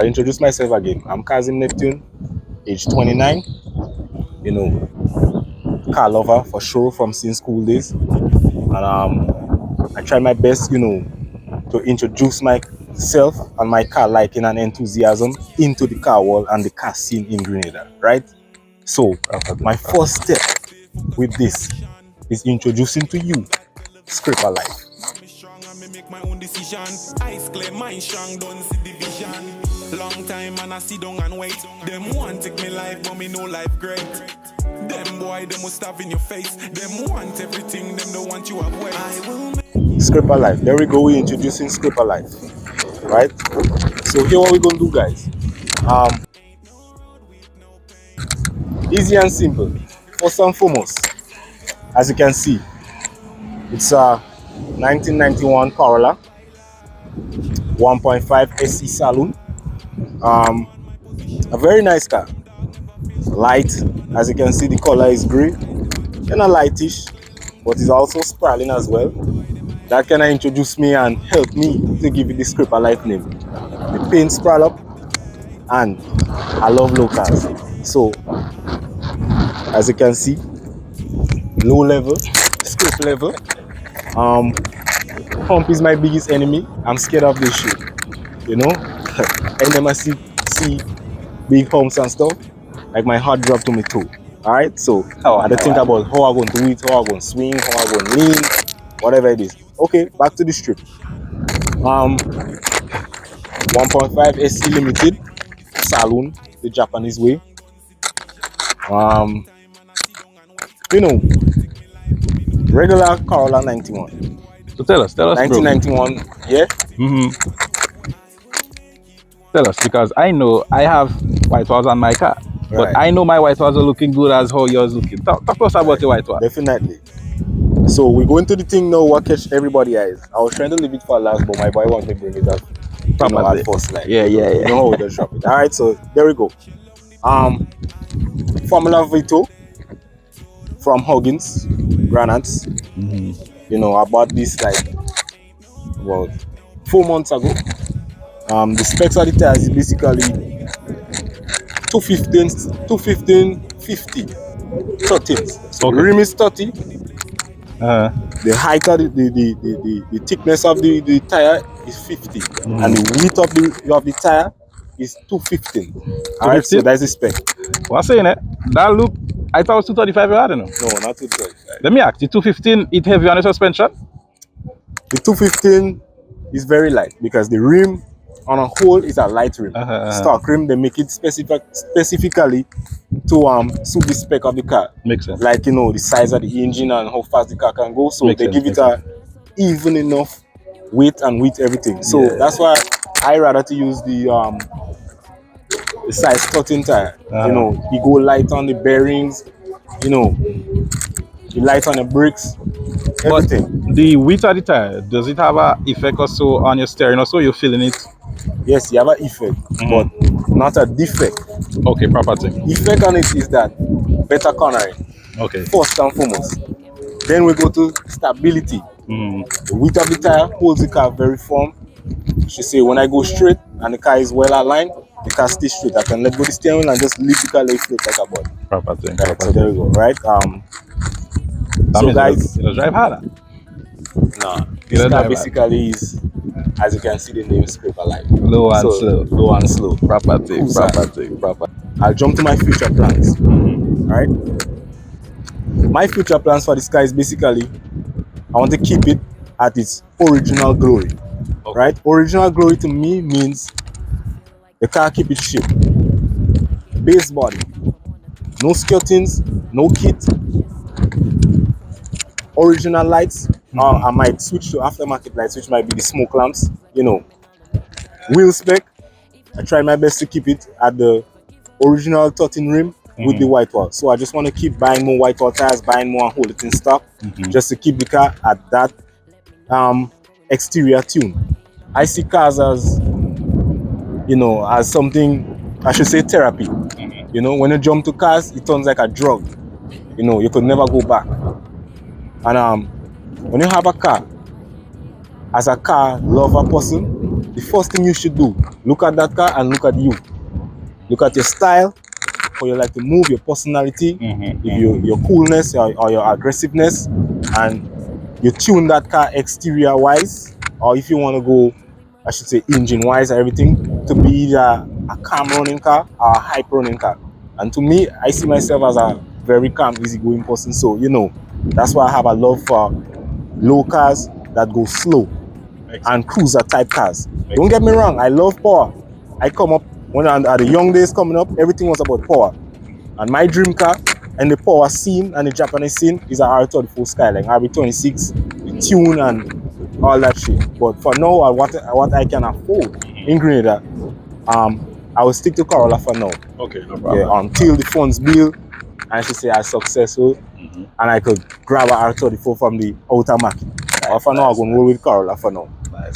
I'll introduce myself again. I'm Kazim Neptune, age 29. You know, car lover for sure from since school days. And I try my best, to introduce myself and my car liking and enthusiasm into the car world and the car scene in Grenada, right? So my first step with this is introducing to you Scraper Life. Make my own decision. Eyes clear, mind strong, don't see division. Long time and I sit down and wait. Them want take me life, but me no life great. Them boy, them must have in your face. Them want everything, them don't want you away. Scraper Life. There we go. We're introducing Scraper Life, right? So here, what we're gonna do, guys. Easy and simple. First and foremost, as you can see, it's a 1991 Corolla 1.5 SC Saloon. A very nice car. Light, as you can see, the color is gray, kind of lightish, but it's also sprawling as well. That kind of introduced me and helped me to give it the Scraper Life name. The paint sprawl up, and I love low cars. So, as you can see, low level, scrape level. Hump is my biggest enemy. I'm scared of this shit, and I see big humps and stuff, like my heart dropped to me too. Alright, so I don't think about how I'm going to do it, how I'm going to swing, how I'm going to lean, whatever it is. Okay, back to the strip. 1.5 SC Limited Saloon, the Japanese way. Regular Corolla 91. So tell us, 1991, bro. yeah? Tell us, because I know I have white walls on my car, but I know my white walls are looking good as how yours looking. Talk to us about your white wall. Definitely. So we go into the thing now, what catch everybody's eyes. I was trying to leave it for last, but my boy wanted to bring it up. At first, like, yeah. You know how they drop it. Alright, so there we go. Formula Vito from Huggins, Granates. I bought this like about 4 months ago. The specs of the tires is basically 215, 50, 13. So the rim is 30. The height of the thickness of the tire is 50, and the width of the tire is 215. Alright, so that's the spec. What's saying it? That look, I thought it was 235. I don't know. No, not 235. Let me ask you, 215, it heavy on the suspension? The 215 is very light because the rim on a whole is a light rim. Stock rim, they make it specifically to suit the spec of the car. Makes sense. Like, the size of the engine and how fast the car can go. So they give it a even enough weight and width, everything. So that's why I rather to use the size 13 tire. You go light on the bearings, you light on the brakes, everything. But the width of the tire, does it have an effect also on your steering also? You're feeling it? Yes, you have an effect, but not a defect. Okay, proper thing. Effect on it is that better cornering. Okay. First and foremost. Then we go to stability. The width of the tire holds the car very firm. She say when I go straight and the car is well aligned, the car stays straight. I can let go the steering wheel and just leave the car lay float like a ball. Proper thing. Right, so there we go, right? So guys, it'll drive harder. No, this car basically is, as you can see, the name Scraper Life. Low and slow. Proper thing. I'll jump to my future plans. Alright? My future plans for this car is basically, I want to keep it at its original glory. Right? Original glory to me means the car keep its shape. Base body. No skirtings, no kit. Original lights. I might switch to aftermarket lights, which might be the smoke lamps. Wheel spec. I try my best to keep it at the original 13 rim with the white wall. So I just want to keep buying more white wall tires, buying more and hold it in stock, just to keep the car at that exterior tune. I see cars as, as something, I should say therapy. When you jump to cars, it turns like a drug. You could never go back. And when you have a car, as a car lover person, the first thing you should do, look at that car and look at you. Look at your style, how you like to move, your personality, if your coolness or your aggressiveness, and you tune that car exterior wise, or if you want to go, I should say engine wise or everything, to be either a calm running car or a hype running car. And to me, I see myself as a very calm, easygoing person. So, you know, that's why I have a love for low cars that go slow and cruiser type cars. Don't get me wrong, I love power. I come up, when at the young days coming up, everything was about power. And my dream car and the power scene and the Japanese scene is a R34 Skyline, RB26, the tune and all that shit. But for now, what I can afford in Grenada, I will stick to Corolla for now. Okay, no problem. Yeah, until the funds build, I should say I'm successful, and I could grab a R34 from the outer market. Or for now, I'm going to roll with Corolla for now. Nice.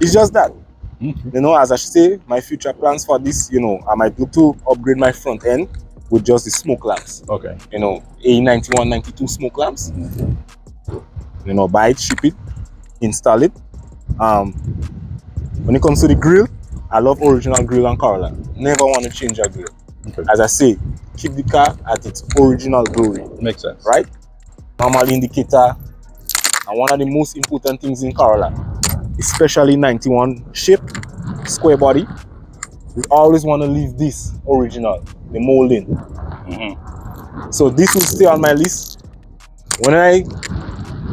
It's just that, you know, as I say, my future plans for this, you know, I might look to upgrade my front end with just the smoke lamps. Okay. You know, ae91, 92 smoke lamps. You know, buy it, ship it, install it. When it comes to the grill, I love original grill and Corolla. Never want to change a grill. Okay. As I say, keep the car at its original glory. Makes sense. Right? Normal indicator. And one of the most important things in Corolla, especially 91 shape, square body, we always want to leave this original, the molding. So this will stay on my list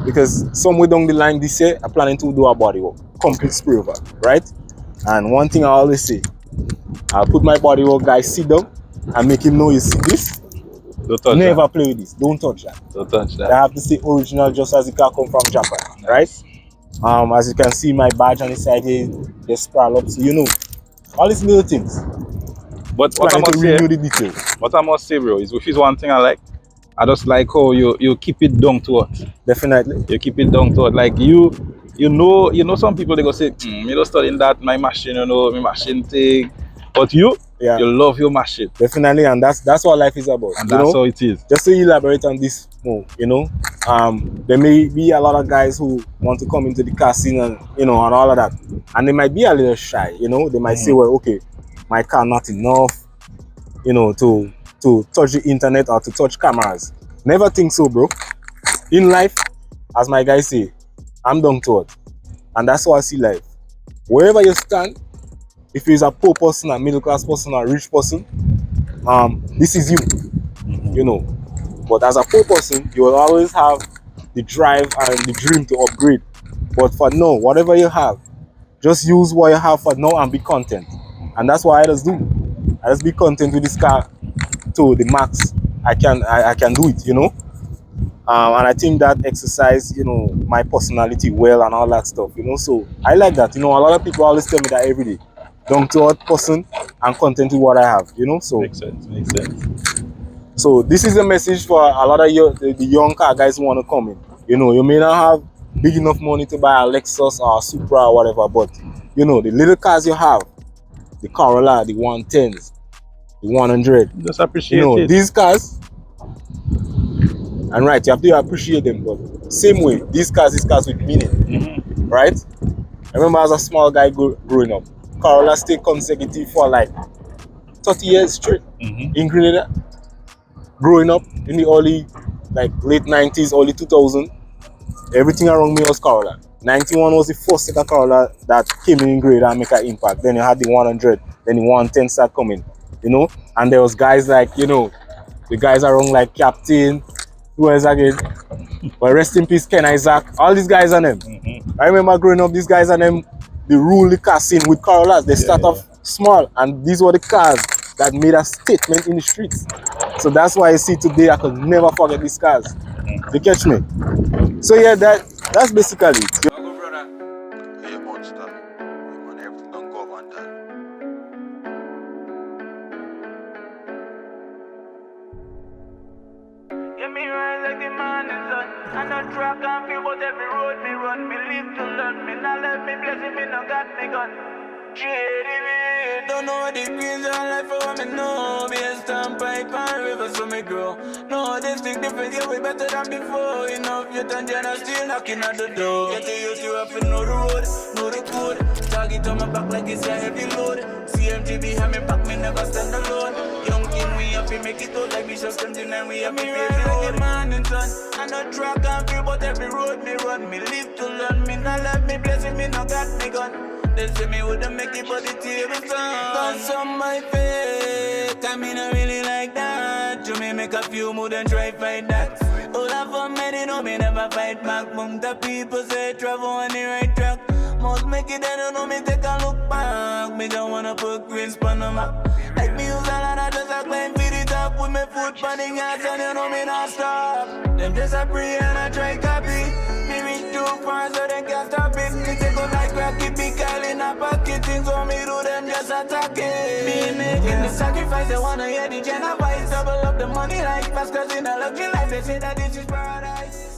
because somewhere down the line this year, I'm planning to do a body work, complete spray over, right? And one thing I always say, I'll put my body work guy sit down and make him know you see this. Don't touch Never that. play with this. Don't touch that. Don't touch that. I have to say original just as the car come from Japan, right? As you can see, my badge on the side here, they sprawl up. So you know, all these little things. But what I Trying to must say, renew the details. what I must say, bro, is which is one thing I like. I just like how you keep it down to earth. Definitely. You keep it down to earth. Like you know some people they go say, you don't studying that my machine, you know, my machine thing. But you love your machine. Definitely, and that's what life is about. And that's how it is. Just to elaborate on this more, you know, there may be a lot of guys who want to come into the car scene and you know and all of that, and they might be a little shy. You know, they might say, well, okay, my car not enough, you know, to touch the internet or to touch cameras. Never think so, bro. In life, as my guys say, I'm down to earth, and that's how I see life. Wherever you stand, if you're a poor person, a middle class person, or a rich person, this is you, you know. But as a poor person, you will always have the drive and the dream to upgrade. But for now, whatever you have, just use what you have for now and be content. And that's what I just do. I just be content with this car to the max. I can do it, you know. And I think that exercise, you know, my personality well and all that stuff, you know. So I like that, you know. A lot of people always tell me that every day. Down to earth person and content with what I have, you know. So makes sense. So this is a message for a lot of the young car guys who want to come in. You know, you may not have big enough money to buy a Lexus or a Supra or whatever, but you know, the little cars you have, the Corolla, the 110s, the 100, just appreciate it. These cars. And right, you have to appreciate them, but same way, these cars with meaning, right? I remember as a small guy growing up, Corolla stayed consecutive for like 30 years straight in Grenada. Growing up in the early, like late 90s, early 2000s, everything around me was Corolla. 91 was the first set of Corolla that came in Grenada and make an impact. Then you had the 100, then the 110 start coming, you know? And there was guys like, you know, the guys around like Captain, who else again? But rest in peace, Ken Isaac, all these guys and them. I remember growing up, these guys and them, they rule the car scene with Corollas. They start off small, and these were the cars that made a statement in the streets. So that's why I see today I could never forget these cars. You catch me? So yeah, that's basically it. Get me rise like the morning sun. I no track and feel, but every road me run. Me live to learn. Me not let me bless me no got me gun. GDV. Don't know the queens are life for what me know. Be a stamp pipe and rivers for me grow. No, this thing different, yeah, we better than before. Enough youth and Jenna still knocking at the door. Get the youth, you have to know the road, know the code. Target on my back like it's a heavy load. CMGB have me back, me never stand alone. Young king, we have to make it out like Bishop 79, we have to pay the road. Man in sun, I no track and feel, but every road me run. Me live to learn, me not let me blessing, me no got me gun. They say me wouldn't make it, but the table turn. Cause on my face, I mean I really like that. You may make a few moves and try fight that. All of them made it, know me never fight back. Mom, the people say travel on the right track. Must make it, they don't know me take a look back. Me don't wanna put green on the map. Like me use a lot, I just a climb for the top. With my foot on the gas and you know me not stop. Them just a pray and I try copy. Me reach too far so they can't stop it. Me take out like Rocky, big Kyle in a pocket. Things on me do them just attack it. Me making the sacrifice, they wanna hear the Jenna voice. Double up the money like fast, cause in a luxury life they say that this is paradise.